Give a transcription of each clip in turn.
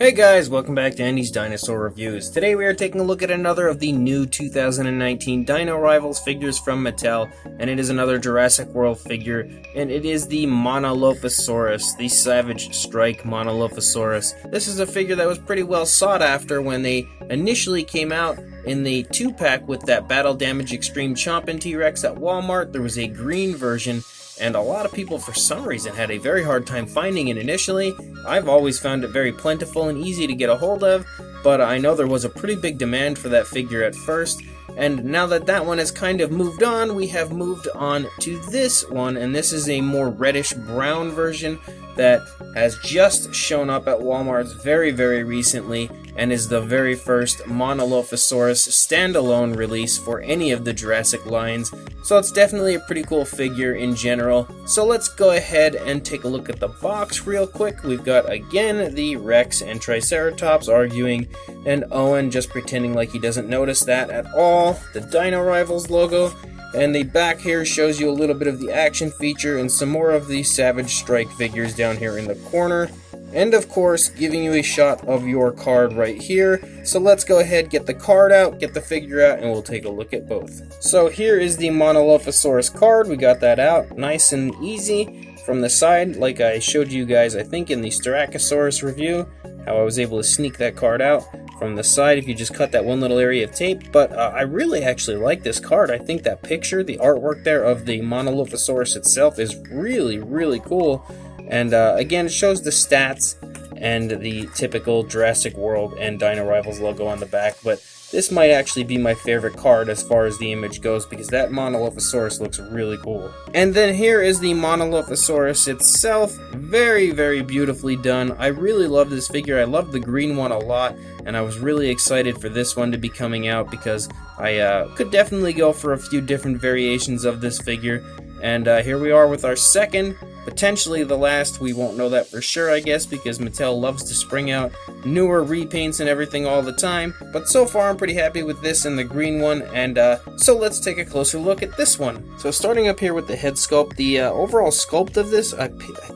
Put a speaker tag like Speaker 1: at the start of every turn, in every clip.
Speaker 1: Hey guys, welcome back to Andy's Dinosaur Reviews. Today we are taking a look at another of the new 2019 Dino Rivals figures from Mattel, and it is another Jurassic World figure, and it is the Monolophosaurus, the Savage Strike Monolophosaurus. This is a figure that was pretty well sought after when they initially came out in the 2-pack with that Battle Damage Extreme Chompin T-Rex at Walmart. There was a green version, and a lot of people for some reason had a very hard time finding it initially. I've always found it very plentiful and easy to get a hold of, but I know there was a pretty big demand for that figure at first, and now that that one has kind of moved on, we have moved on to this one, and this is a more reddish brown version that has just shown up at Walmart very recently and is the very first Monolophosaurus standalone release for any of the Jurassic lines, so it's definitely a pretty cool figure in general. So let's go ahead and take a look at the box real quick. We've got again the Rex and Triceratops arguing, and Owen just pretending like he doesn't notice that at all. The Dino Rivals logo, and the back here shows you a little bit of the action feature and some more of the Savage Strike figures down here in the corner. And of course, giving you a shot of your card right here. So let's go ahead, get the card out, get the figure out, and we'll take a look at both. So here is the Monolophosaurus card. We got that out nice and easy from the side, like I showed you guys, I think, in the Styracosaurus review, how I was able to sneak that card out from the side if you just cut that one little area of tape. But I really actually like this card. I think that picture, the artwork there of the Monolophosaurus itself is really cool. And again, it shows the stats and the typical Jurassic World and Dino Rivals logo on the back, but this might actually be my favorite card as far as the image goes, because that Monolophosaurus looks really cool. And then here is the Monolophosaurus itself. Very beautifully done. I really love this figure. I love the green one a lot, and I was really excited for this one to be coming out because I could definitely go for a few different variations of this figure. And here we are with our second, potentially the last. We won't know that for sure, I guess, because Mattel loves to spring out newer repaints and everything all the time. But so far, I'm pretty happy with this and the green one, and so let's take a closer look at this one. So starting up here with the head sculpt, the overall sculpt of this, I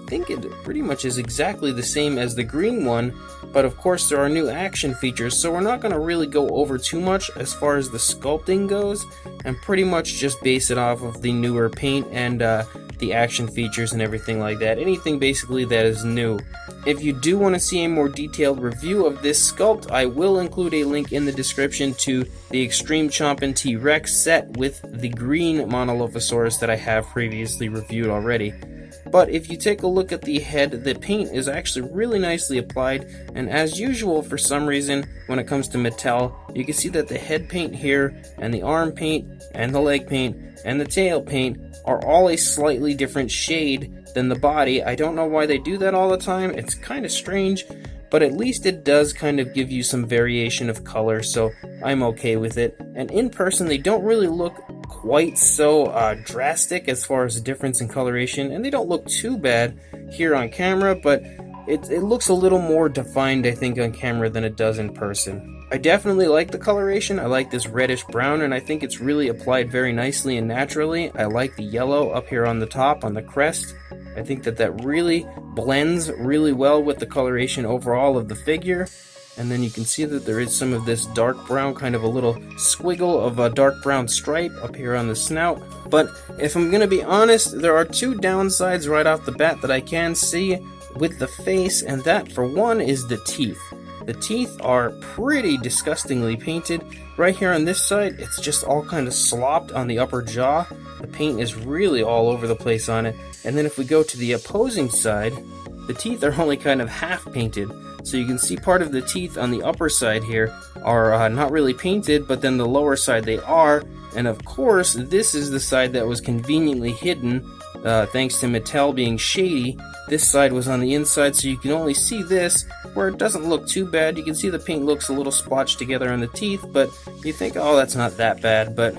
Speaker 1: think it pretty much is exactly the same as the green one, but of course there are new action features, so we're not going to really go over too much as far as the sculpting goes, and pretty much just base it off of the newer paint and the action features and everything like that. Anything basically that is new. If you do want to see a more detailed review of this sculpt, I will include a link in the description to the Extreme Chompin T-Rex set with the green Monolophosaurus that I have previously reviewed already. But if you take a look at the head, the paint is actually really nicely applied, and as usual, for some reason, when it comes to Mattel, you can see that the head paint here, and the arm paint, and the leg paint, and the tail paint are all a slightly different shade than the body. I don't know why they do that all the time. It's kind of strange, but at least it does kind of give you some variation of color, so I'm okay with it. And in person, they don't really look quite so drastic as far as the difference in coloration, and they don't look too bad here on camera, but it looks a little more defined, I think, on camera than it does in person. I definitely like the coloration. I like this reddish brown, and I think it's really applied very nicely and naturally. I like the yellow up here on the top, on the crest. I think that really blends really well with the coloration overall of the figure. And then you can see that there is some of this dark brown, kind of a little squiggle of a dark brown stripe up here on the snout. But if I'm going to be honest, there are two downsides right off the bat that I can see with the face, and that for one is the teeth. The teeth are pretty disgustingly painted. Right here on this side, it's just all kind of slopped on the upper jaw. The paint is really all over the place on it. And then if we go to the opposing side, the teeth are only kind of half painted. So you can see part of the teeth on the upper side here are not really painted, but then the lower side they are. And of course, this is the side that was conveniently hidden, thanks to Mattel being shady. This side was on the inside, so you can only see this, where it doesn't look too bad. You can see the paint looks a little splotched together on the teeth, but you think, oh, that's not that bad, but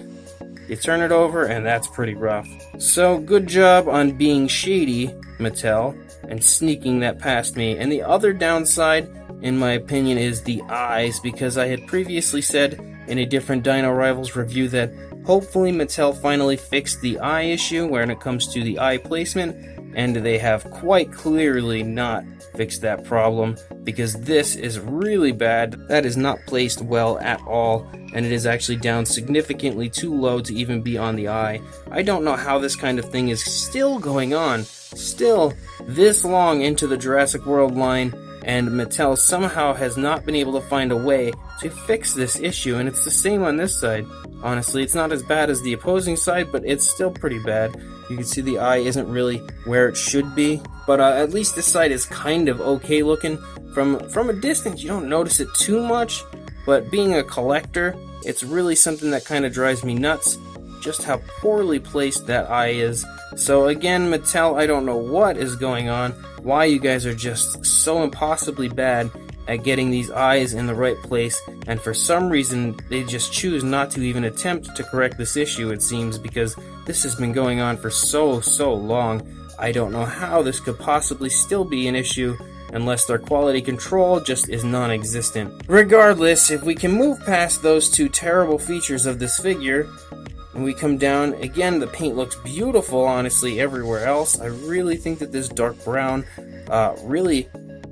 Speaker 1: you turn it over, and that's pretty rough. So, good job on being shady, Mattel, and sneaking that past me. And the other downside, in my opinion, is the eyes, because I had previously said in a different Dino Rivals review that hopefully Mattel finally fixed the eye issue when it comes to the eye placement. and they have quite clearly not fixed that problem, because this is really bad. That is not placed well at all, and it is actually down significantly too low to even be on the eye. I don't know how this kind of thing is still going on, still this long into the Jurassic World line, and Mattel somehow has not been able to find a way to fix this issue. And it's the same on this side. Honestly, it's not as bad as the opposing side, but it's still pretty bad. You can see the eye isn't really where it should be, but at least this side is kind of okay looking. From a distance, you don't notice it too much, but being a collector, it's really something that kind of drives me nuts, just how poorly placed that eye is. So again, Mattel, I don't know what is going on, why you guys are just so impossibly bad at getting these eyes in the right place, and for some reason they just choose not to even attempt to correct this issue, it seems, because this has been going on for so long. I don't know how this could possibly still be an issue unless their quality control just is non-existent. Regardless, if we can move past those two terrible features of this figure, and we come down, again, the paint looks beautiful, honestly, everywhere else. I really think that this dark brown really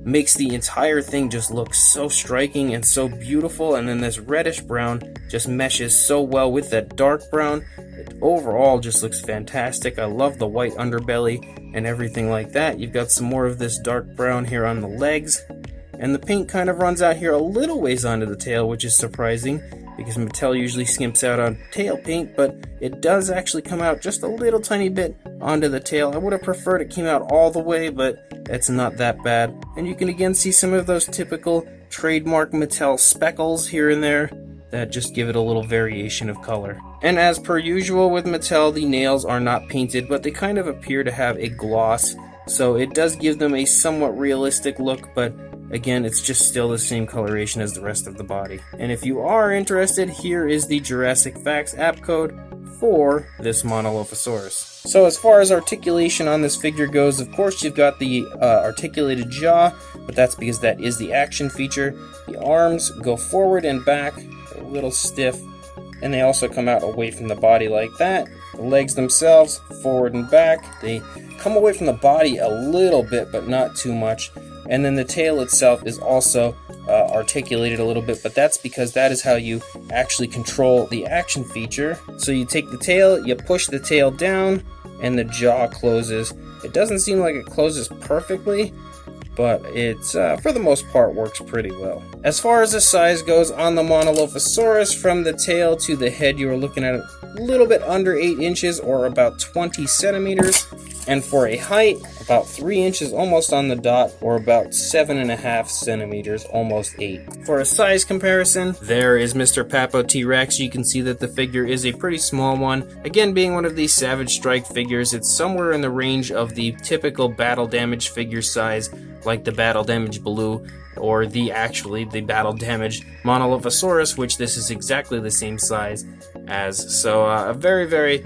Speaker 1: makes the entire thing just look so striking and so beautiful, and then this reddish brown just meshes so well with that dark brown. It overall just looks fantastic. I love the white underbelly and everything like that. You've got some more of this dark brown here on the legs, and the paint kind of runs out here a little ways onto the tail, which is surprising because Mattel usually skimps out on tail paint, but it does actually come out just a little tiny bit onto the tail. I would have preferred it came out all the way, but it's not that bad. And you can again see some of those typical trademark Mattel speckles here and there that just give it a little variation of color. And as per usual with Mattel, the nails are not painted, but they kind of appear to have a gloss, so it does give them a somewhat realistic look, but again, it's just still the same coloration as the rest of the body. And if you are interested, here is the Jurassic Facts app code for this Monolophosaurus. So as far as articulation on this figure goes, of course you've got the articulated jaw, but that's because that is the action feature. The arms go forward and back, a little stiff, and they also come out away from the body like that. The legs themselves, forward and back, they come away from the body a little bit, but not too much. And then the tail itself is also articulated a little bit, but that's because that is how you actually control the action feature. So you take the tail, you push the tail down, and the jaw closes. It doesn't seem like it closes perfectly, but it's for the most part works pretty well. As far as the size goes on the Monolophosaurus, from the tail to the head, you are looking at a little bit under 8 inches or about 20 centimeters. And for a height, about 3 inches almost on the dot, or about 7.5 centimeters, almost 8. For a size comparison, there is Mr. Papo T-Rex. You can see that the figure is a pretty small one. Again, being one of these Savage Strike figures, it's somewhere in the range of the typical battle damage figure size, like the battle damage Blue, or the battle damaged Monolophosaurus, which this is exactly the same size as. So a very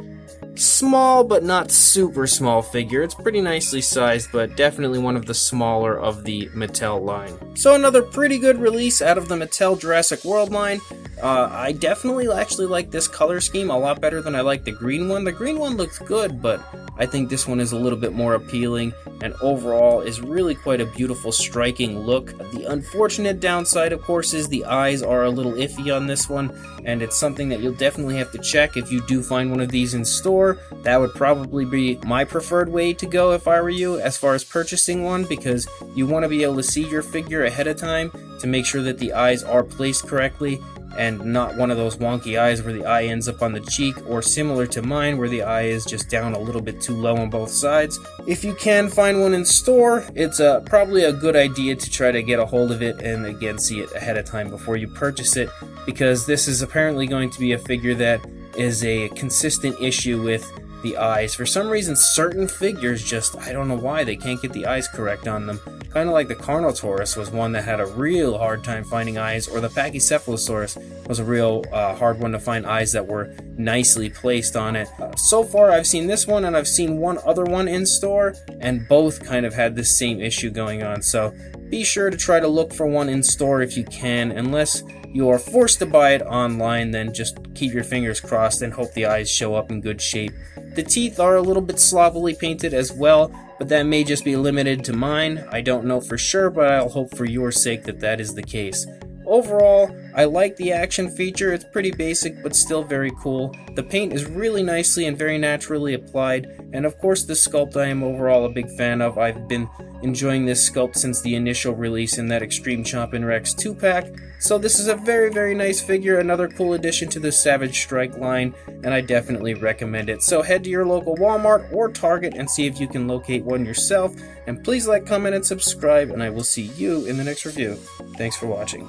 Speaker 1: small but not super small figure. It's pretty nicely sized, but definitely one of the smaller of the Mattel line. So another pretty good release out of the Mattel Jurassic World line. I definitely actually like this color scheme a lot better than I like the green one. The green one looks good, but I think this one is a little bit more appealing, and overall is really quite a beautiful, striking look. The unfortunate downside, of course, is the eyes are a little iffy on this one, and it's something that you'll definitely have to check if you do find one of these in store. That would probably be my preferred way to go if I were you, as far as purchasing one, because you want to be able to see your figure ahead of time to make sure that the eyes are placed correctly, and not one of those wonky eyes where the eye ends up on the cheek, or similar to mine where the eye is just down a little bit too low on both sides. If you can find one in store, it's probably a good idea to try to get a hold of it and again see it ahead of time before you purchase it, because this is apparently going to be a figure that is a consistent issue with the eyes. For some reason, certain figures just, I don't know why, they can't get the eyes correct on them. Kind of like the Carnotaurus was one that had a real hard time finding eyes, or the Pachycephalosaurus was a real hard one to find eyes that were nicely placed on it. So far, I've seen this one and I've seen one other one in store, and both kind of had this same issue going on. So be sure to try to look for one in store if you can. Unless you are forced to buy it online, then just keep your fingers crossed and hope the eyes show up in good shape. The teeth are a little bit sloppily painted as well, but that may just be limited to mine. I don't know for sure, but I'll hope for your sake that that is the case. Overall, I like the action feature. It's pretty basic, but still very cool. The paint is really nicely and very naturally applied, and of course the sculpt I am overall a big fan of. I've been enjoying this sculpt since the initial release in that Extreme Chompin Rex 2-pack, so this is a very nice figure, another cool addition to the Savage Strike line, and I definitely recommend it. So head to your local Walmart or Target and see if you can locate one yourself, and please like, comment, and subscribe, and I will see you in the next review. Thanks for watching.